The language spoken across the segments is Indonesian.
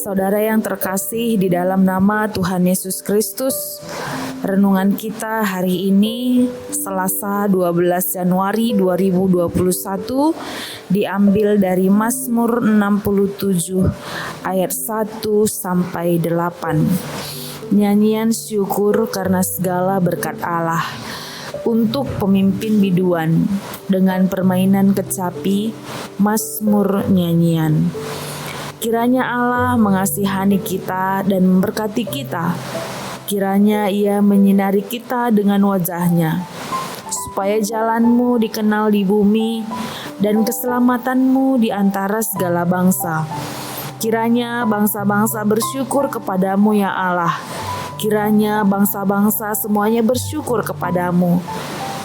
Saudara yang terkasih di dalam nama Tuhan Yesus Kristus, renungan kita hari ini Selasa 12 Januari 2021 diambil dari Mazmur 67 ayat 1 sampai 8. Nyanyian syukur karena segala berkat Allah untuk pemimpin biduan dengan permainan kecapi, Mazmur nyanyian. Kiranya Allah mengasihani kita dan memberkati kita. Kiranya Ia menyinari kita dengan wajah-Nya, supaya jalanmu dikenal di bumi dan keselamatanmu di antara segala bangsa. Kiranya bangsa-bangsa bersyukur kepadamu ya Allah. Kiranya bangsa-bangsa semuanya bersyukur kepadamu.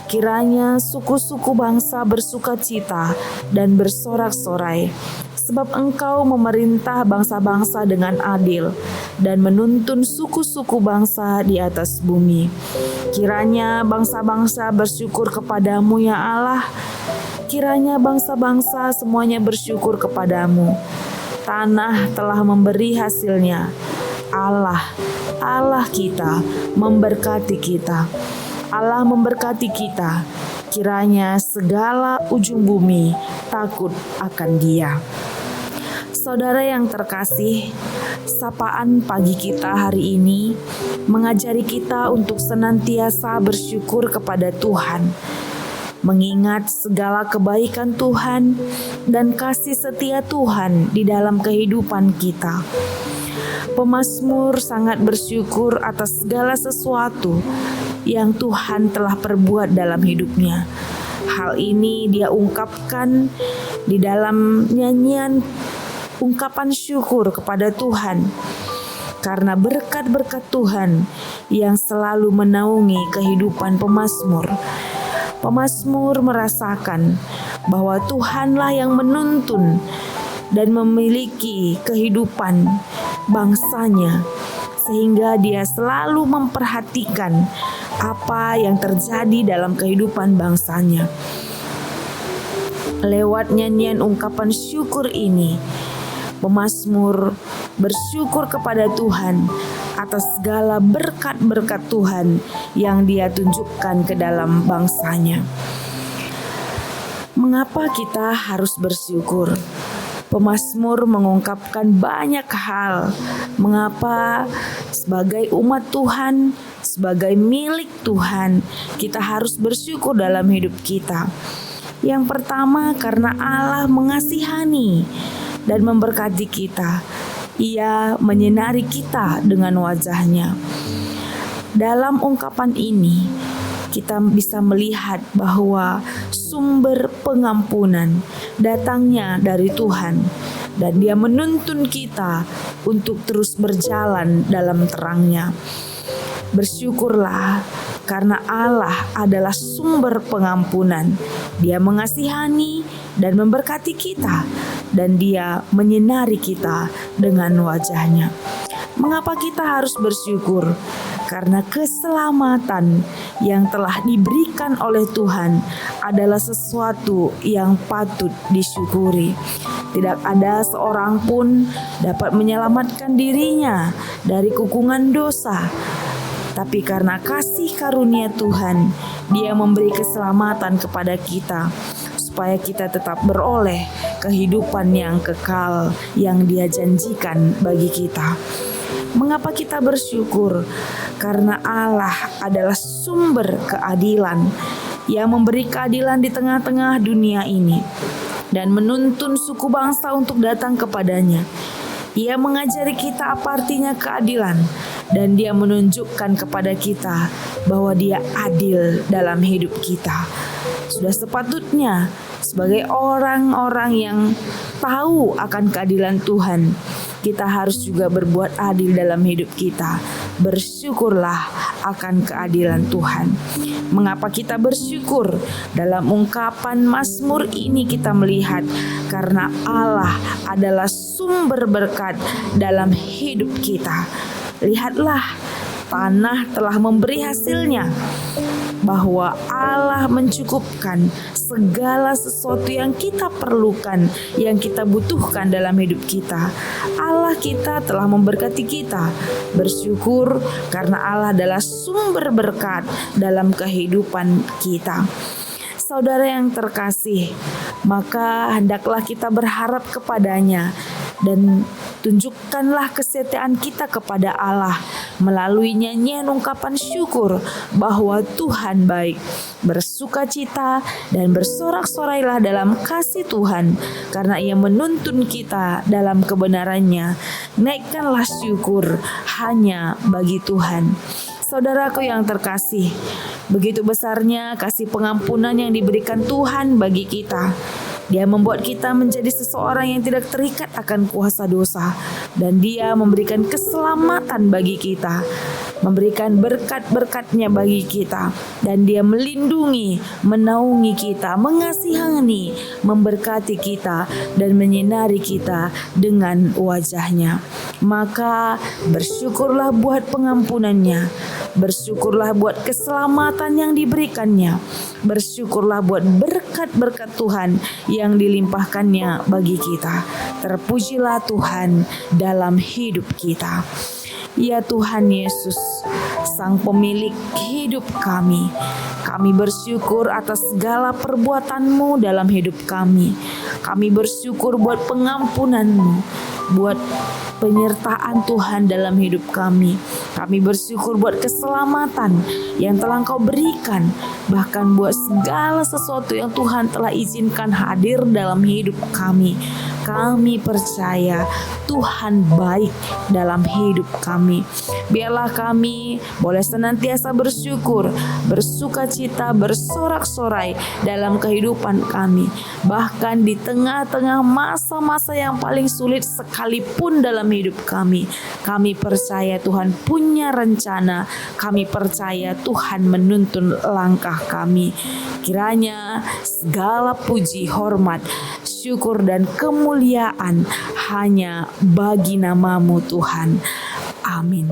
Kiranya suku-suku bangsa bersukacita dan bersorak-sorai. Sebab Engkau memerintah bangsa-bangsa dengan adil dan menuntun suku-suku bangsa di atas bumi. Kiranya bangsa-bangsa bersyukur kepadamu ya Allah. Kiranya bangsa-bangsa semuanya bersyukur kepadamu. Tanah telah memberi hasilnya. Allah kita memberkati kita. Allah memberkati kita. Kiranya segala ujung bumi takut akan Dia. Saudara yang terkasih, sapaan pagi kita hari ini mengajari kita untuk senantiasa bersyukur kepada Tuhan, mengingat segala kebaikan Tuhan dan kasih setia Tuhan di dalam kehidupan kita. Pemazmur sangat bersyukur atas segala sesuatu yang Tuhan telah perbuat dalam hidupnya. Hal ini dia ungkapkan di dalam nyanyian ungkapan syukur kepada Tuhan karena berkat-berkat Tuhan yang selalu menaungi kehidupan pemazmur. Pemazmur merasakan bahwa Tuhanlah yang menuntun dan memiliki kehidupan bangsanya, sehingga dia selalu memperhatikan apa yang terjadi dalam kehidupan bangsanya. Lewat nyanyian ungkapan syukur ini, pemazmur bersyukur kepada Tuhan atas segala berkat-berkat Tuhan yang Dia tunjukkan ke dalam bangsanya. Mengapa kita harus bersyukur? Pemazmur mengungkapkan banyak hal mengapa sebagai umat Tuhan, sebagai milik Tuhan, kita harus bersyukur dalam hidup kita. Yang pertama, karena Allah mengasihani dan memberkati kita. Ia menyinari kita dengan wajah-Nya. Dalam ungkapan ini, kita bisa melihat bahwa sumber pengampunan datangnya dari Tuhan, dan Dia menuntun kita untuk terus berjalan dalam terang-Nya. Bersyukurlah karena Allah adalah sumber pengampunan. Dia mengasihani dan memberkati kita, dan Dia menyinari kita dengan wajah-Nya. Mengapa kita harus bersyukur? Karena keselamatan yang telah diberikan oleh Tuhan adalah sesuatu yang patut disyukuri. Tidak ada seorang pun dapat menyelamatkan dirinya dari kukungan dosa. Tapi karena kasih karunia Tuhan, Dia memberi keselamatan kepada kita, supaya kita tetap beroleh kehidupan yang kekal yang Dia janjikan bagi kita. Mengapa kita bersyukur? Karena Allah adalah sumber keadilan yang memberi keadilan di tengah-tengah dunia ini dan menuntun suku bangsa untuk datang kepadanya. Ia mengajari kita apa artinya keadilan, dan Dia menunjukkan kepada kita bahwa Dia adil dalam hidup kita. Sudah sepatutnya sebagai orang-orang yang tahu akan keadilan Tuhan, kita harus juga berbuat adil dalam hidup kita. Bersyukurlah akan keadilan Tuhan. Mengapa kita bersyukur? Dalam ungkapan Mazmur ini kita melihat karena Allah adalah sumber berkat dalam hidup kita. Lihatlah, tanah telah memberi hasilnya. bahwa Allah mencukupkan segala sesuatu yang kita perlukan, yang kita butuhkan dalam hidup kita. Allah kita telah memberkati kita. Bersyukur karena Allah adalah sumber berkat dalam kehidupan kita. Saudara yang terkasih, maka hendaklah kita berharap kepadanya dan tunjukkanlah kesetiaan kita kepada Allah melalui nyanyian ungkapan syukur bahwa Tuhan baik. Bersukacita dan bersorak-sorailah dalam kasih Tuhan karena Ia menuntun kita dalam kebenarannya. Naikkanlah syukur hanya bagi Tuhan. Saudaraku yang terkasih, begitu besarnya kasih pengampunan yang diberikan Tuhan bagi kita. Dia membuat kita menjadi seseorang yang tidak terikat akan kuasa dosa, dan Dia memberikan keselamatan bagi kita, memberikan berkat-berkat-Nya bagi kita, dan Dia melindungi, menaungi kita, mengasihani, memberkati kita, dan menyinari kita dengan wajah-Nya. Maka bersyukurlah buat pengampunannya, bersyukurlah buat keselamatan yang diberikannya, bersyukurlah buat berkat-berkat Tuhan yang dilimpahkannya bagi kita. Terpujilah Tuhan dalam hidup kita. Ya Tuhan Yesus, Sang Pemilik hidup kami, kami bersyukur atas segala perbuatan-Mu dalam hidup kami. Kami bersyukur buat pengampunan-Mu, buat penyertaan Tuhan dalam hidup kami. Kami bersyukur buat keselamatan yang telah Engkau berikan, bahkan buat segala sesuatu yang Tuhan telah izinkan hadir dalam hidup kami. Kami percaya Tuhan baik dalam hidup kami. Biarlah kami boleh senantiasa bersyukur, bersukacita, bersorak-sorai dalam kehidupan kami. Bahkan di tengah-tengah masa-masa yang paling sulit sekalipun dalam hidup kami. Kami percaya Tuhan punya rencana. Kami percaya Tuhan menuntun langkah kami. Kiranya segala puji, hormat, syukur dan kemuliaan hanya bagi nama-Mu Tuhan. Amin.